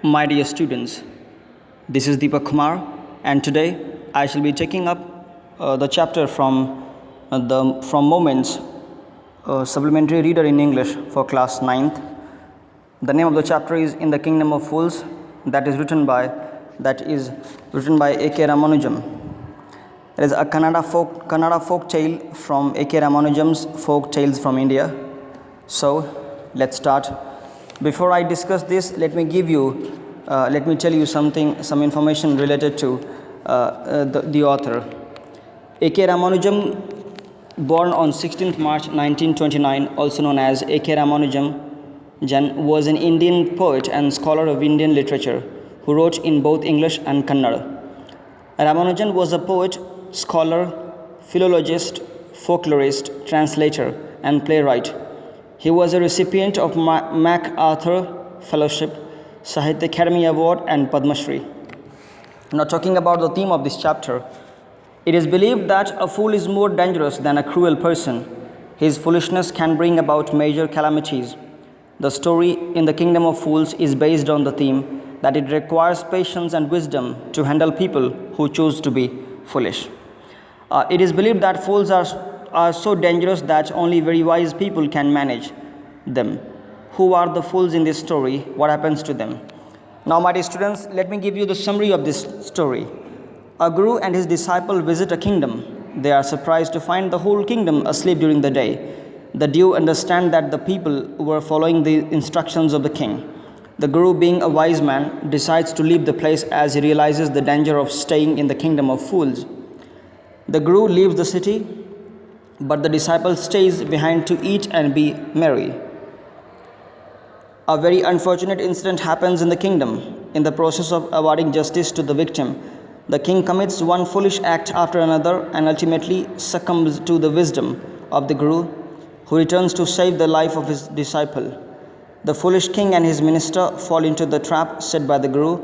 My dear students, this is Deepak Kumar, and today I shall be taking up the chapter from Moments, supplementary reader in English for class 9th. The name of the chapter is In the Kingdom of Fools, that is written by A.K. Ramanujam. It is a Kannada folk tale from A.K. Ramanujam's Folk Tales from India. So let's start. Before I discuss this, let me tell you some information related to the author. A.K. Ramanujam, born on 16th March 1929, also known as A.K. Ramanujam, was an Indian poet and scholar of Indian literature who wrote in both English and Kannada. Ramanujan was a poet, scholar, philologist, folklorist, translator, and playwright. He was a recipient of MacArthur Fellowship, Sahitya Academy Award, and Padma Shri. Now, talking about the theme of this chapter, it is believed that a fool is more dangerous than a cruel person. His foolishness can bring about major calamities. The story In the Kingdom of Fools is based on the theme that it requires patience and wisdom to handle people who choose to be foolish. It is believed that fools are so dangerous that only very wise people can manage them. Who are the fools in this story? What happens to them? Now, my dear students, let me give you the summary of this story. A guru and his disciple visit a kingdom. They are surprised to find the whole kingdom asleep during the day. The Dev understand that the people were following the instructions of the king. The guru, being a wise man, decides to leave the place as he realizes the danger of staying in the kingdom of fools. The guru leaves the city, but the disciple stays behind to eat and be merry. A very unfortunate incident happens in the kingdom. In the process of awarding justice to the victim, the king commits one foolish act after another and ultimately succumbs to the wisdom of the guru, who returns to save the life of his disciple. The foolish king and his minister fall into the trap set by the guru.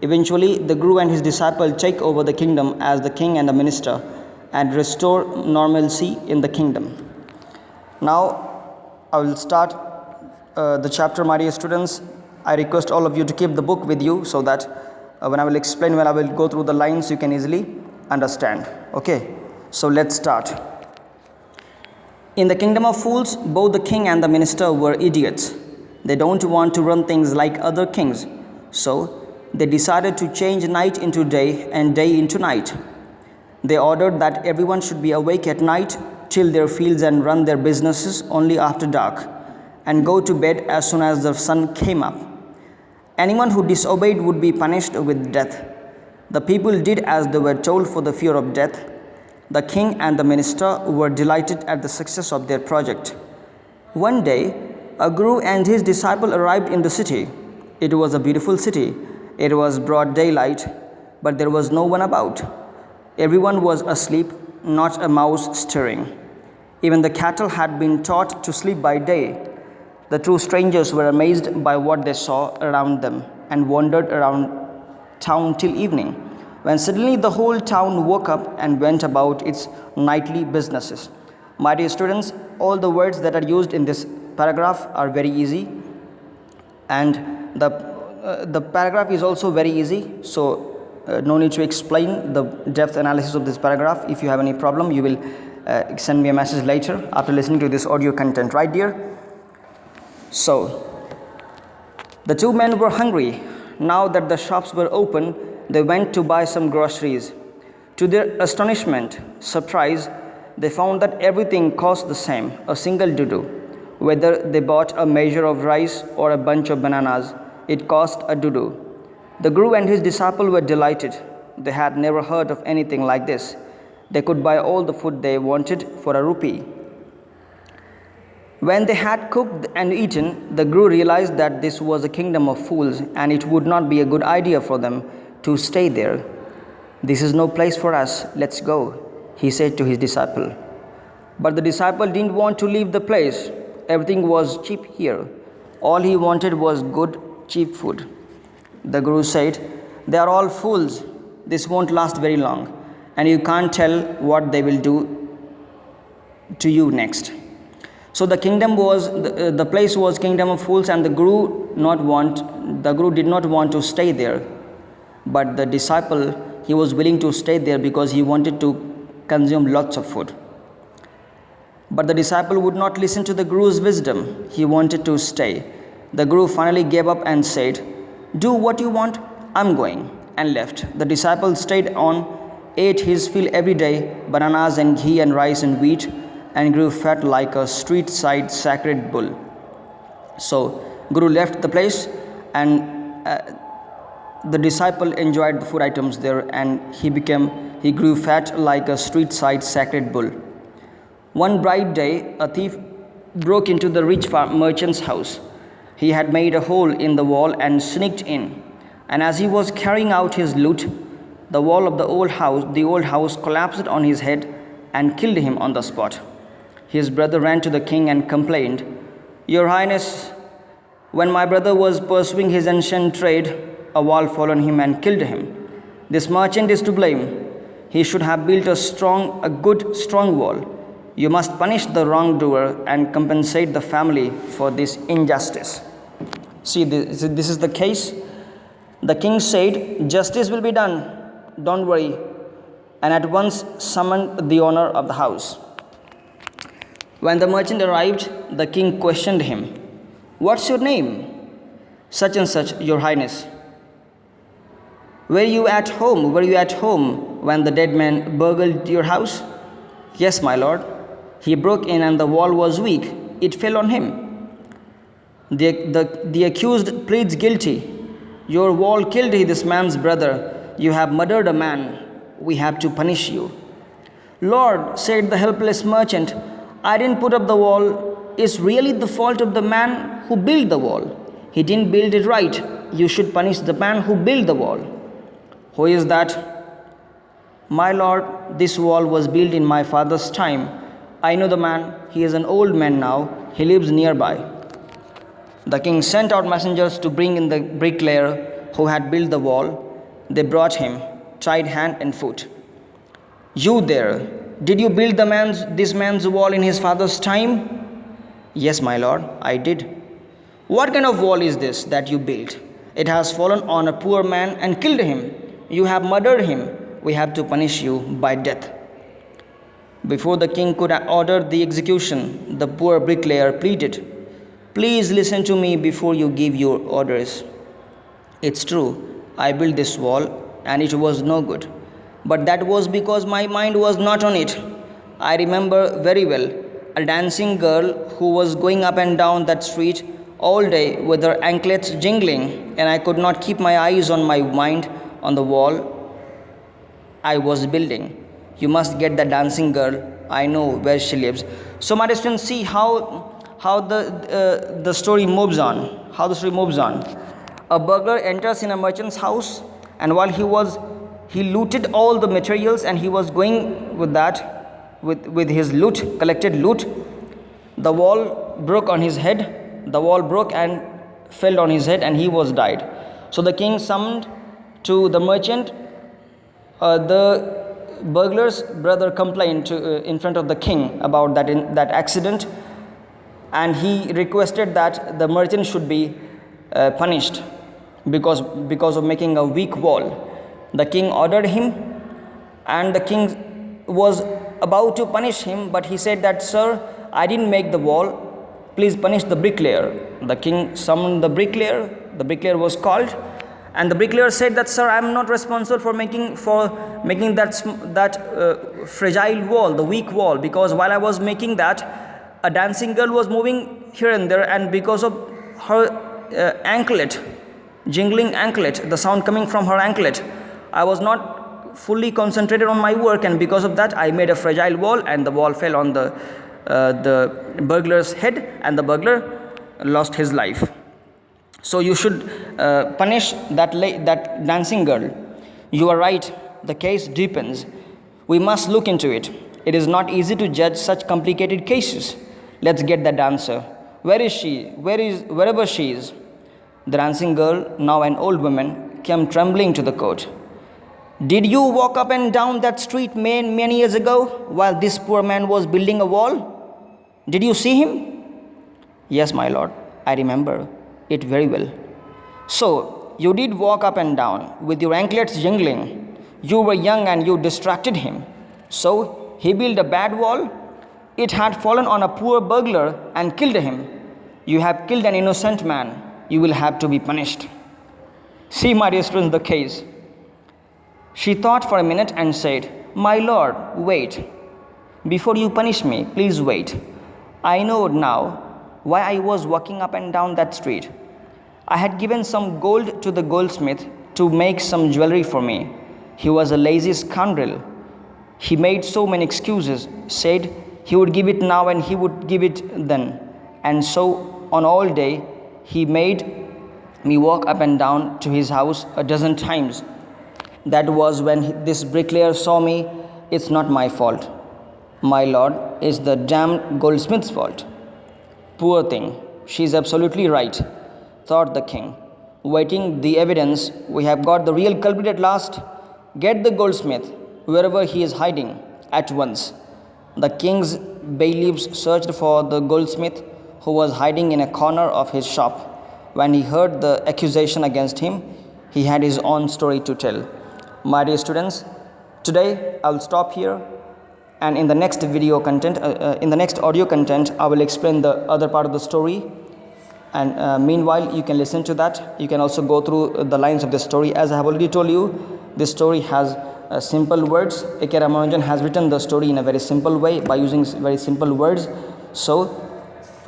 Eventually, the guru and his disciple take over the kingdom as the king and the minister and restore normalcy in the kingdom. Now, I will start the chapter, my dear students. I request all of you to keep the book with you so that when I will go through the lines, you can easily understand. Okay, so let's start. In the kingdom of fools, both the king and the minister were idiots. They don't want to run things like other kings, so they decided to change night into day and day into night. They ordered that everyone should be awake at night, till their fields and run their businesses only after dark, and go to bed as soon as the sun came up. Anyone who disobeyed would be punished with death. The people did as they were told for the fear of death. The king and the minister were delighted at the success of their project. One day, a guru and his disciple arrived in the city. It was a beautiful city. It was broad daylight, but there was no one about. Everyone was asleep, not a mouse stirring. Even the cattle had been taught to sleep by day. The two strangers were amazed by what they saw around them and wandered around town till evening, when suddenly the whole town woke up and went about its nightly businesses. My dear students, all the words that are used in this paragraph are very easy, and the paragraph is also very easy, so no need to explain the depth analysis of this paragraph. If you have any problem, you will send me a message later after listening to this audio content, right dear? So, the two men were hungry. Now that the shops were open, they went to buy some groceries. To their astonishment, surprise, they found that everything cost the same, a single dudu. Whether they bought a measure of rice or a bunch of bananas, it cost a dudu. The guru and his disciple were delighted. They had never heard of anything like this. They could buy all the food they wanted for a rupee. When they had cooked and eaten, the guru realized that this was a kingdom of fools and it would not be a good idea for them to stay there. This is no place for us, let's go, he said to his disciple. But the disciple didn't want to leave the place. Everything was cheap here. All he wanted was good, cheap food. The guru said, "They are all fools. This won't last very long, and you can't tell what they will do to you next. So the place was kingdom of fools, and the Guru did not want to stay there. But the disciple, he was willing to stay there because he wanted to consume lots of food. But the disciple would not listen to the Guru's wisdom. He wanted to stay. The Guru finally gave up and said, "Do what you want, I'm going," and left. The disciple stayed on, ate his fill every day, bananas and ghee and rice and wheat, and grew fat like a street side sacred bull. So Guru left the place, and the disciple enjoyed the food items there, and he grew fat like a street side sacred bull. One bright day, a thief broke into the rich merchant's house. He had made a hole in the wall and sneaked in. And as he was carrying out his loot, the wall of the old house collapsed on his head and killed him on the spot. His brother ran to the king and complained, "Your Highness, when my brother was pursuing his ancient trade, a wall fell on him and killed him. This merchant is to blame. He should have built a good, strong wall. You must punish the wrongdoer and compensate the family for this injustice." See, this is the case. The king said, "Justice will be done, don't worry," and at once summoned the owner of the house. When the merchant arrived, the king questioned him, "What's your name?" "Such and such, Your Highness." Were you at home when the dead man burgled your house?" "Yes, my lord. He broke in and the wall was weak. It fell on him." The accused pleads guilty. "Your wall killed this man's brother. You have murdered a man. We have to punish you." "Lord," said the helpless merchant, "I didn't put up the wall. It's really the fault of the man who built the wall. He didn't build it right. You should punish the man who built the wall." "Who is that?" "My lord, this wall was built in my father's time. I know the man. He is an old man now. He lives nearby." The king sent out messengers to bring in the bricklayer who had built the wall. They brought him, tied hand and foot. "You there, did you build this man's wall in his father's time?" "Yes, my lord, I did." "What kind of wall is this that you built? It has fallen on a poor man and killed him. You have murdered him. We have to punish you by death." Before the king could order the execution, the poor bricklayer pleaded, "Please listen to me before you give your orders. It's true, I built this wall and it was no good. But that was because my mind was not on it. I remember very well a dancing girl who was going up and down that street all day with her anklets jingling, and I could not keep my eyes on my mind on the wall I was building. You must get the dancing girl. I know where she lives." So my students, see how the story moves on. A burglar enters in a merchant's house, and while he looted all the materials, and he was going with his collected loot, the wall broke on his head. The wall broke and fell on his head, and he was died. So the king summoned to the merchant. The burglar's brother complained in front of the king about that accident, and he requested that the merchant should be punished because of making a weak wall. The king ordered him, and the king was about to punish him, but he said that, "Sir, I didn't make the wall. Please punish the bricklayer." The king summoned the bricklayer. The bricklayer was called, and the bricklayer said that, "Sir, I am not responsible for making that fragile wall, the weak wall, because while I was making that, a dancing girl was moving here and there, and because of her anklet, jingling anklet, the sound coming from her anklet, I was not fully concentrated on my work, and because of that I made a fragile wall, and the wall fell on the burglar's head, and the burglar lost his life. So you should punish that dancing girl." "You are right. The case deepens. We must look into it. It is not easy to judge such complicated cases. Let's get the dancer. Where is she? Wherever she is." The dancing girl, now an old woman, came trembling to the court. "Did you walk up and down that street many years ago while this poor man was building a wall? Did you see him?" Yes, my lord, I remember it very well. So, you did walk up and down with your anklets jingling. You were young and you distracted him. So, he built a bad wall. It had fallen on a poor burglar and killed him. You have killed an innocent man. You will have to be punished. See, my dear students, the case. She thought for a minute and said, My lord, wait. Before you punish me, please wait. I know now why I was walking up and down that street. I had given some gold to the goldsmith to make some jewelry for me. He was a lazy scoundrel. He made so many excuses, said he would give it now and he would give it then. And so on all day, he made me walk up and down to his house a dozen times. That was when this bricklayer saw me. It's not my fault, my lord, it's the damned goldsmith's fault. Poor thing, she's absolutely right, thought the king. Waiting the evidence, we have got the real culprit at last. Get the goldsmith, wherever he is hiding, at once. The king's bailiffs searched for the goldsmith, who was hiding in a corner of his shop. When he heard the accusation against him, he had his own story to tell. My dear students, today I will stop here, and in the next video content, in the next audio content, I will explain the other part of the story. And meanwhile, you can listen to that. You can also go through the lines of the story. As I have already told you, this story has simple words. A.K. Ramanujan has written the story in a very simple way by using very simple words. So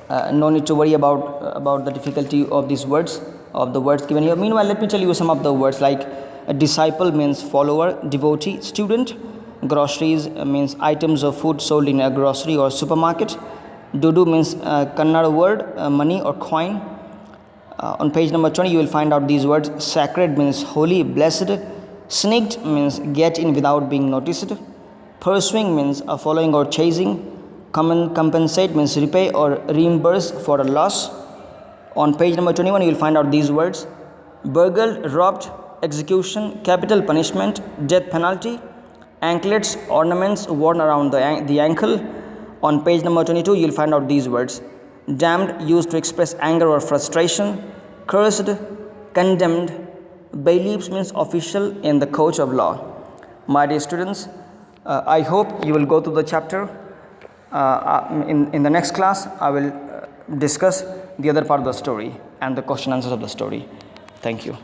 no need to worry about the difficulty of these words, of the words given here. Meanwhile, let me tell you some of the words, like a disciple means follower, devotee, student. Groceries means items of food sold in a grocery or supermarket. Dudu means Kannada word, money or coin. On page number 20, you will find out these words. Sacred means holy, blessed. Sneaked means get in without being noticed. Pursuing means following or chasing. Compensate means repay or reimburse for a loss. On page number 21, you will find out these words. Burgled, robbed, execution, capital punishment, death penalty. Anklets, ornaments worn around the ankle. On page number 22, you will find out these words. Damned, used to express anger or frustration. Cursed, condemned. Bailiffs means official in the court of law. My dear students, I hope you will go through the chapter. In the next class, I will discuss the other part of the story and the question answers of the story. Thank you.